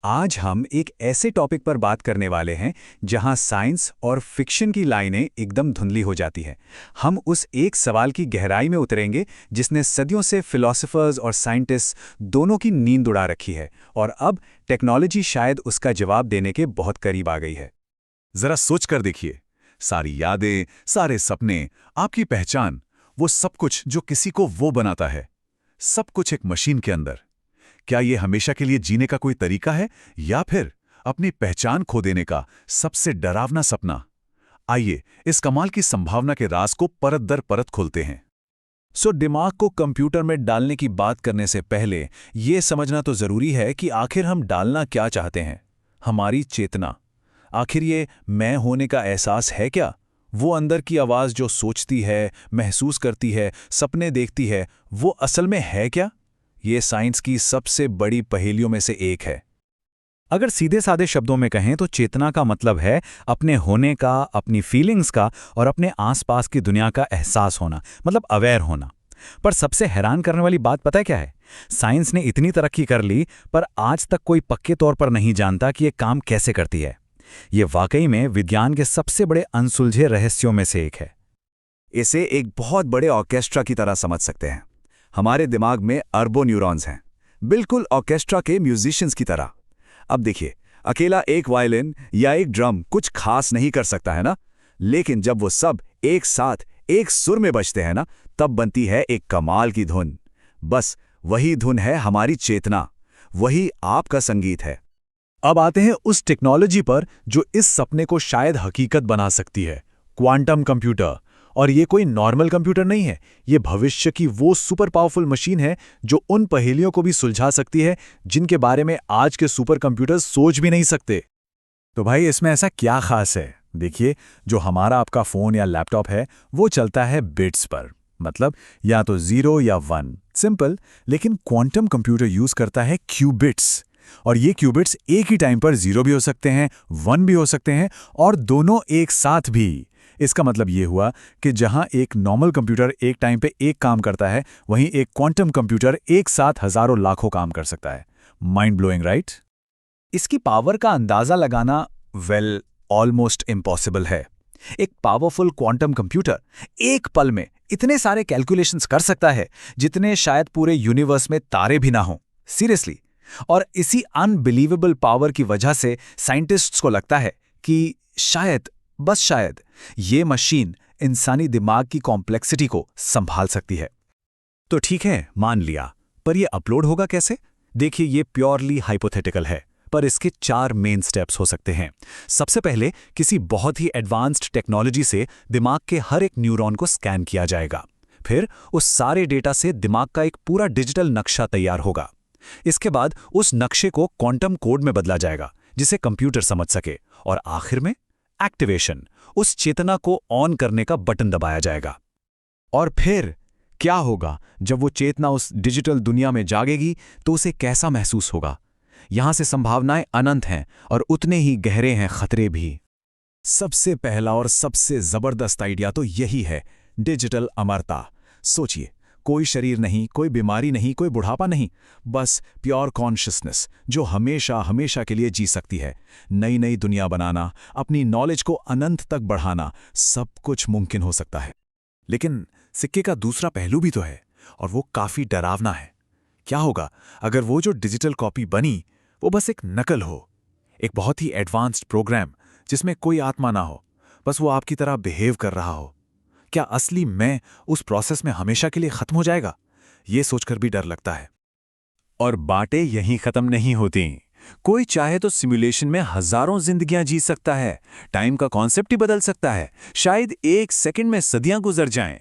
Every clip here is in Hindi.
आज हम एक ऐसे टॉपिक पर बात करने वाले हैं जहां साइंस और फिक्शन की लाइनें एकदम धुंधली हो जाती हैं। हम उस एक सवाल की गहराई में उतरेंगे जिसने सदियों से फिलोसोफर्स और साइंटिस्ट दोनों की नींद उड़ा रखी है, और अब टेक्नोलॉजी शायद उसका जवाब देने के बहुत करीब आ गई है। जरा सोच कर देखिए, सारी यादें, सारे सपने, आपकी पहचान, वो सब कुछ जो किसी को वो बनाता है, सब कुछ एक मशीन के अंदर। क्या ये हमेशा के लिए जीने का कोई तरीका है, या फिर अपनी पहचान खो देने का सबसे डरावना सपना? आइए इस कमाल की संभावना के राज को परत दर परत खोलते हैं। दिमाग को कंप्यूटर में डालने की बात करने से पहले ये समझना तो जरूरी है कि आखिर हम डालना क्या चाहते हैं। हमारी चेतना, आखिर ये मैं होने का एहसास है क्या? वो अंदर की आवाज जो सोचती है, महसूस करती है, सपने देखती है, वो असल में है क्या? ये साइंस की सबसे बड़ी पहेलियों में से एक है। अगर सीधे साधे शब्दों में कहें तो चेतना का मतलब है अपने होने का, अपनी फीलिंग्स का और अपने आसपास की दुनिया का एहसास होना, मतलब अवेयर होना। पर सबसे हैरान करने वाली बात पता है क्या है? साइंस ने इतनी तरक्की कर ली, पर आज तक कोई पक्के तौर पर नहीं जानता कि ये काम कैसे करती है। ये वाकई में विज्ञान के सबसे बड़े अनसुलझे रहस्यों में से एक है। इसे एक बहुत बड़े ऑर्केस्ट्रा की तरह समझ सकते हैं। हमारे दिमाग में अरबों न्यूरॉन्स हैं, बिल्कुल ऑर्केस्ट्रा के म्यूजिशियंस की तरह। अब देखिए, अकेला एक वायलिन या एक ड्रम कुछ खास नहीं कर सकता है ना, लेकिन जब वो सब एक साथ एक सुर में बजते हैं ना, तब बनती है एक कमाल की धुन। बस वही धुन है हमारी चेतना, वही आपका संगीत है। अब आते हैं उस टेक्नोलॉजी पर जो इस सपने को शायद हकीकत बना सकती है, क्वांटम कंप्यूटर। और ये कोई नॉर्मल कंप्यूटर नहीं है, ये भविष्य की वो सुपर पावरफुल मशीन है जो उन पहेलियों को भी सुलझा सकती है जिनके बारे में आज के सुपर कंप्यूटर्स सोच भी नहीं सकते। तो भाई, इसमें ऐसा क्या खास है? देखिए, जो हमारा आपका फोन या लैपटॉप है वो चलता है बिट्स पर, मतलब या तो 0 या 1, सिंपल। लेकिन क्वांटम कंप्यूटर यूज करता है क्यूबिट्स, और ये क्यूबिट्स एक ही टाइम पर 0 भी हो सकते हैं, 1 भी हो सकते हैं, और दोनों एक साथ भी। इसका मतलब ये हुआ कि जहां एक नॉर्मल कंप्यूटर एक टाइम पे एक काम करता है, वहीं एक क्वांटम कंप्यूटर एक साथ हजारों लाखों काम कर सकता है। Mind blowing, right? इसकी पावर का अंदाजा लगाना ऑलमोस्ट इम्पॉसिबल है। एक पावरफुल क्वांटम कंप्यूटर एक पल में इतने सारे कैलकुलेशंस कर सकता है जितने शायद पूरे यूनिवर्स में तारे भी ना हों। सीरियसली। और इसी अनबिलीवेबल पावर की वजह से साइंटिस्ट्स को लगता है कि शायद, बस शायद, ये मशीन इंसानी दिमाग की कॉम्प्लेक्सिटी को संभाल सकती है। तो ठीक है, मान लिया, पर ये अपलोड होगा कैसे? देखिए, ये प्योरली हाइपोथेटिकल है, पर इसके 4 मेन स्टेप्स हो सकते हैं। सबसे पहले, किसी बहुत ही एडवांस्ड टेक्नोलॉजी से दिमाग के हर एक न्यूरॉन को स्कैन किया जाएगा। फिर उस सारे डेटा से दिमाग का एक पूरा डिजिटल नक्शा तैयार होगा। इसके बाद उस नक्शे को क्वांटम कोड में बदला जाएगा जिसे कंप्यूटर समझ सके, और आखिर में एक्टिवेशन, उस चेतना को ऑन करने का बटन दबाया जाएगा। और फिर क्या होगा जब वो चेतना उस डिजिटल दुनिया में जागेगी? तो उसे कैसा महसूस होगा? यहां से संभावनाएं अनंत हैं, और उतने ही गहरे हैं खतरे भी। सबसे पहला और सबसे जबरदस्त आइडिया तो यही है, डिजिटल अमरता। सोचिए, कोई शरीर नहीं, कोई बीमारी नहीं, कोई बुढ़ापा नहीं, बस प्योर कॉन्शियसनेस जो हमेशा हमेशा के लिए जी सकती है। नई नई दुनिया बनाना, अपनी नॉलेज को अनंत तक बढ़ाना, सब कुछ मुमकिन हो सकता है। लेकिन सिक्के का दूसरा पहलू भी तो है, और वो काफी डरावना है। क्या होगा अगर वो जो डिजिटल कॉपी बनी वो बस एक नकल हो, एक बहुत ही एडवांस्ड प्रोग्राम जिसमें कोई आत्मा ना हो, बस वो आपकी तरह बिहेव कर रहा हो? क्या असली मैं उस प्रोसेस में हमेशा के लिए खत्म हो जाएगा? ये सोचकर भी डर लगता है। और बातें यहीं खत्म नहीं होती। कोई चाहे तो सिमुलेशन में हजारों जिंदगियां जी सकता है। टाइम का कॉन्सेप्ट ही बदल सकता है। शायद एक सेकंड में सदियां गुजर जाएं।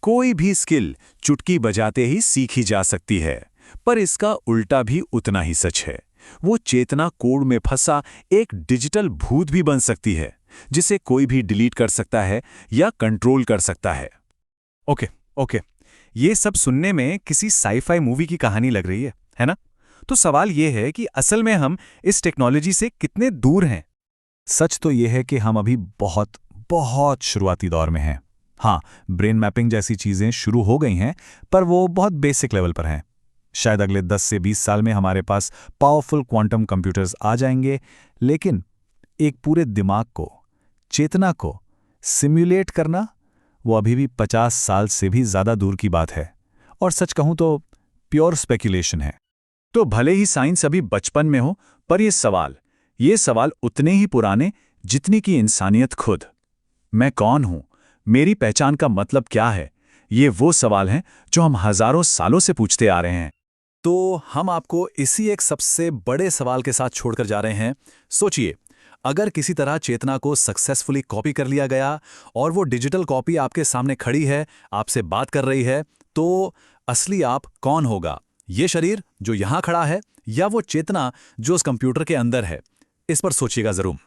कोई भी स्किल चुटकी बजाते ही सीखी जा सकती है। पर इसका उल्टा भी उतना ही सच है। वो चेतना कोड में फंसा एक डिजिटल भूत भी बन सकती है, जिसे कोई भी डिलीट कर सकता है या कंट्रोल कर सकता है। ओके, ये सब सुनने में किसी साईफाई मूवी की कहानी लग रही है ना? तो सवाल ये है कि असल में हम इस टेक्नोलॉजी से कितने दूर हैं? सच तो ये है कि हम अभी बहुत बहुत शुरुआती दौर में हैं। हाँ, ब्रेन मैपिंग जैसी चीजें शुरू हो गई हैं, पर वो बहुत बेसिक लेवल पर हैं। शायद अगले 10 से 20 साल में हमारे पास पावरफुल क्वांटम कंप्यूटर्स आ जाएंगे, लेकिन एक पूरे दिमाग को, चेतना को सिम्युलेट करना, वो अभी भी 50 साल से भी ज़्यादा दूर की बात है। और सच कहूँ तो प्योर स्पेक्युलेशन है। तो भले ही साइंस अभी बचपन में हो, पर ये सवाल उतने ही पुराने जितनी कि इंसानियत खुद। मैं कौन हूं? मेरी पहचान का मतलब क्या है? ये वो सवाल हैं जो हम हजारों सालों से पूछते आ रहे हैं। तो हम आपको इसी एक सबसे बड़े सवाल के साथ छोड़कर जा रहे हैं। सोचिए, अगर किसी तरह चेतना को सक्सेसफुली कॉपी कर लिया गया और वो डिजिटल कॉपी आपके सामने खड़ी है, आपसे बात कर रही है, तो असली आप कौन होगा? ये शरीर जो यहां खड़ा है, या वो चेतना जो उस कंप्यूटर के अंदर है? इस पर सोचिएगा जरूर।